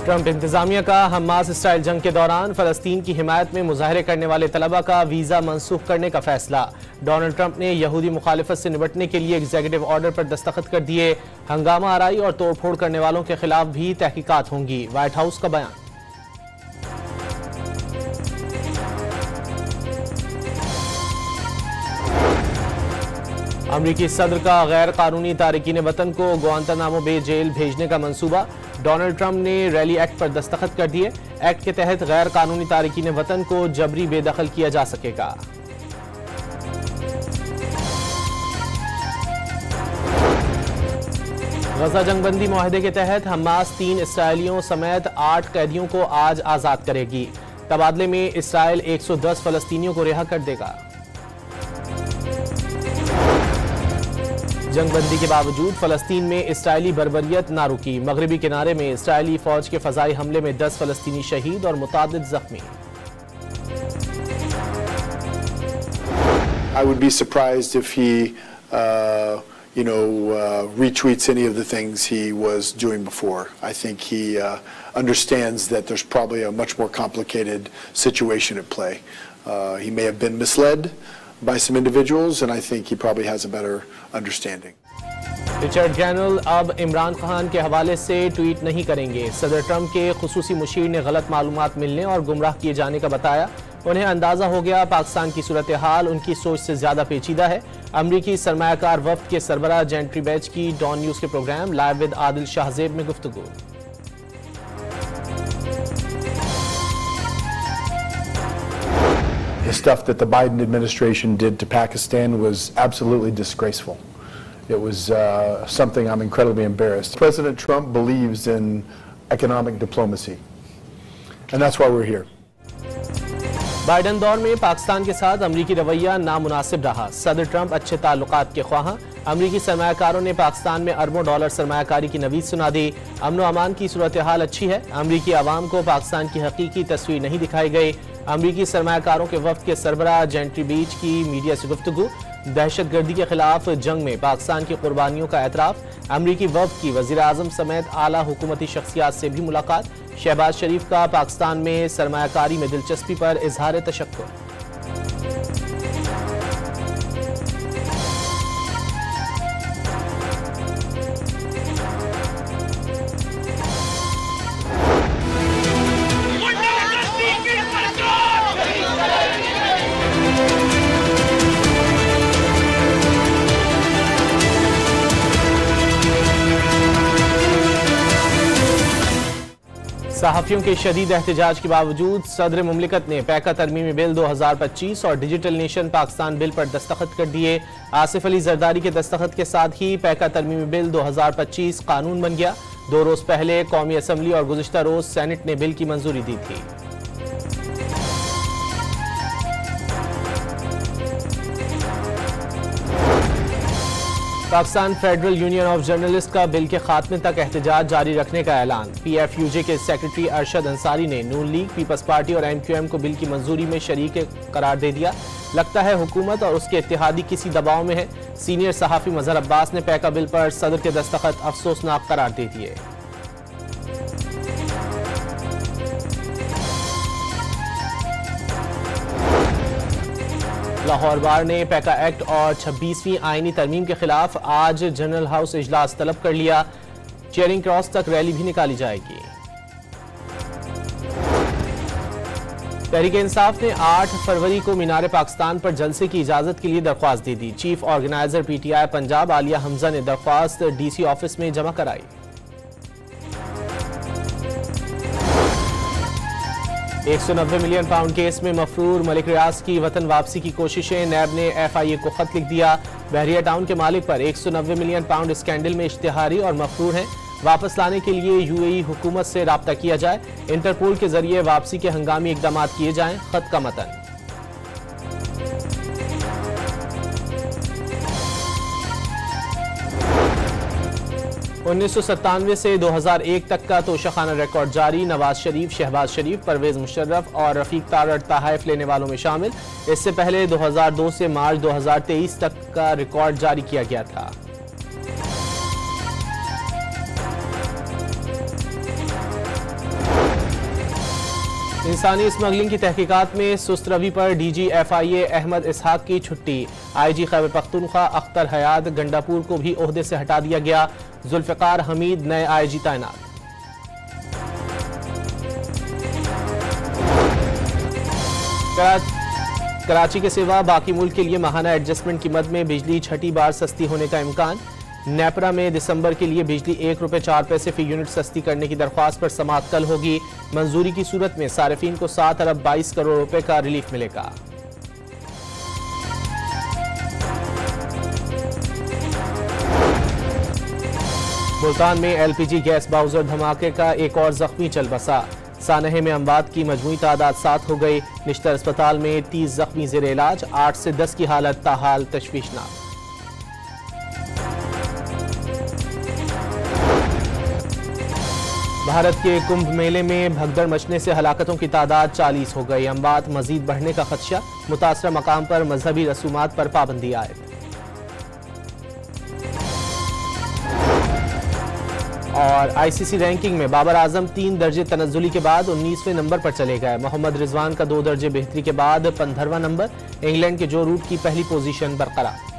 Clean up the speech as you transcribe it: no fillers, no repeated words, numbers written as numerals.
Trump इंतजामिया का Hamas Israel जंग के दौरान फलस्तीन की हिमायत में मुजाहरे करने वाले तलबा का वीज़ा मनसूख करने का फैसला। डोनाल्ड ट्रंप ने यहूदी मुखालिफत से निपटने के लिए एग्जीक्यूटिव ऑर्डर पर दस्तखत कर दिए। हंगामा आराई और तोड़फोड़ करने वालों के खिलाफ भी तहकीकात होंगी, व्हाइट हाउस का बयान। अमरीकी सदर का गैर कानूनी तारकीन वतन को गुआंतानामो बे जेल भेजने का मंसूबा। डोनाल्ड ट्रंप ने रैली एक्ट पर दस्तखत कर दिए। एक्ट के तहत गैर कानूनी तारकीन वतन को जबरी बेदखल किया जा सकेगा। गजा जंगबंदी मुआहदे के तहत हमास 3 इसराइलियों समेत 8 कैदियों को आज आजाद करेगी। तबादले में इसराइल 110 फलस्तीनियों को रिहा कर देगा। जंगबंदी के बावजूद फलस्तीन में इसराइली बर्बरियत ना रुकी। मगरबी किनारे में इसराइली फौज के फजाई हमले में 10 फलस्तीनी शहीद और मुतादिद जख्मी। I would be surprised if he, retweets any of the things he was doing before. I think he understands that there's probably a much more complicated situation at play. He may have been misled by some individuals, and I think he probably has a better understanding. Richard granule अब इमरान खान के हवाले से tweet नहीं करेंगे। सदर Trump के खुसूसी मुशीर ने गलत मालूमात मिलने और गुमराह किए जाने का बताया। उन्हें अंदाजा हो गया पाकिस्तान की सूरत हाल उनकी सोच से ज्यादा पेचीदा है। अमरीकी सरमायाकार वफ्द के सरबराह जेंट्री बैच की डॉन न्यूज के programme live with Adil Shahzeb में गुफ्तगू। The stuff that the Biden administration did to Pakistan was absolutely disgraceful. It was something I'm incredibly embarrassed. President Trump believes in economic diplomacy, and that's why we're here. Biden दौर में पाकिस्तान के साथ अमरीकी रवैया नामुनासिब रहा। सदर ट्रंप अच्छे ताल्लुकात के ख्वाह। अमरीकी सरमायाकारों ने पाकिस्तान में अरबों डॉलर सरमायाकारी की नवीद सुना दी। अमन व अमान की सूरत हाल अच्छी है। अमरीकी आवाम को पाकिस्तान की हकीकी तस्वीर नहीं दिखाई गई। अमरीकी सरमायाकारों के वफ्द के सरबराह जेंट्री बीच की मीडिया से गुफ्तगू। दहशत गर्दी के खिलाफ जंग में पाकिस्तान की कुर्बानियों का एतराफ। अमरीकी वफ्द की वज़ीर आज़म समेत आला हुकूमती शख्सियात से भी मुलाकात। शहबाज शरीफ का पाकिस्तान में सरमायाकारी में दिलचस्पी पर इजहार तशक्कुर। सहाफ़ियों के शदीद एहतजाज के बावजूद सदर मुमलिकत ने पैका तरमीमी बिल 2025 और डिजिटल नेशन पाकिस्तान बिल पर दस्तखत कर दिए। आसिफ अली जरदारी के दस्तखत के साथ ही पैका तरमीमी बिल 2025 कानून बन गया। 2 रोज पहले कौमी असम्बली और गुज़िश्ता रोज सेनेट ने बिल की मंजूरी दी थी। Pakistan federal union of journalist का बिल के खात्मे तक एहतजाज जारी रखने का ऐलान। PFUJ के सेक्रेटरी अरशद अंसारी ने नून लीग, पीपल्स पार्टी और MQM को बिल की मंजूरी में शरीक करार दे दिया। लगता है हुकूमत और उसके इत्तेहादी किसी दबाव में है। सीनियर सहाफ़ी मजहर अब्बास ने पैका बिल पर सदर के दस्तखत अफसोसनाक करार दे दिए। लाहौर बार ने पैका एक्ट और 26वीं आईनी तरमीम के खिलाफ आज जनरल हाउस इजलास तलब कर लिया। चेयरिंग क्रॉस तक रैली भी निकाली जाएगी। तहरीक इंसाफ ने 8 फरवरी को मीनार पाकिस्तान पर जलसे की इजाजत के लिए दरख्वास्त दे दी। Chief organiser PTI Punjab Aliya Hamza ने दरख्वास्त DC ऑफिस में जमा कराई। £190 मिलियन केस में मफरूर मलिक रियाज की वतन वापसी की कोशिशें। नैब ने FIA को खत लिख दिया। बहरिया टाउन के मालिक पर £190 मिलियन स्कैंडल में इश्तिहारी और मफरूर हैं। वापस लाने के लिए UAE हुकूमत से राब्ता किया जाए। इंटरपोल के जरिए वापसी के हंगामी इकदाम किए जाएं। खत का मतन। 1997 से 2001 तक का तोशाखाना रिकॉर्ड जारी। नवाज शरीफ, शहबाज शरीफ, परवेज मुशर्रफ और रफीक तारड़ तहाइफ लेने वालों में शामिल। इससे पहले 2002 से मार्च 2023 तक का रिकॉर्ड जारी किया गया था। इंसानी स्मगलिंग की तहकीकात में सुस्त रवि पर डीजी FIA अहमद इसहाक की छुट्टी। IG खैबर पख्तूनख्वा अख्तर हयात गंडापुर को भी ओहदे से हटा दिया गया। जुल्फ़िकार हमीद नए IG तैनात। कराची के सिवा बाकी मुल्क के लिए माहाना एडजस्टमेंट कीमत में बिजली छठी बार सस्ती होने का इम्कान। नेपरा में दिसंबर के लिए बिजली ₹1.04 फी यूनिट सस्ती करने की दरख्वास्त पर समाअत कल होगी। मंजूरी की सूरत में सारिफीन को 7 अरब 22 करोड़ रुपए का रिलीफ मिलेगा। मुल्तान में LPG गैस बाउजर धमाके का एक और जख्मी चल बसा। सानहे में अमवात की मजमूई तादाद 7 हो गई। निश्तर अस्पताल में 30 जख्मी जेर इलाज, 8 से 10 की हालत ताहाल तशवीशनाक। भारत के कुंभ मेले में भगदड़ मचने से हलाकतों की तादाद 40 हो गई। अमवात मजीद बढ़ने का खदशा, मुतासरा मकाम पर मजहबी रसूमात पर पाबंदी आयद। और ICC रैंकिंग में बाबर आजम 3 दर्जे तनज़्ज़ुली के बाद 19वें नंबर पर चले गए। मोहम्मद रिजवान का 2 दर्जे बेहतरी के बाद 15वां नंबर। इंग्लैंड के जो रूट की पहली पोजीशन बरकरार।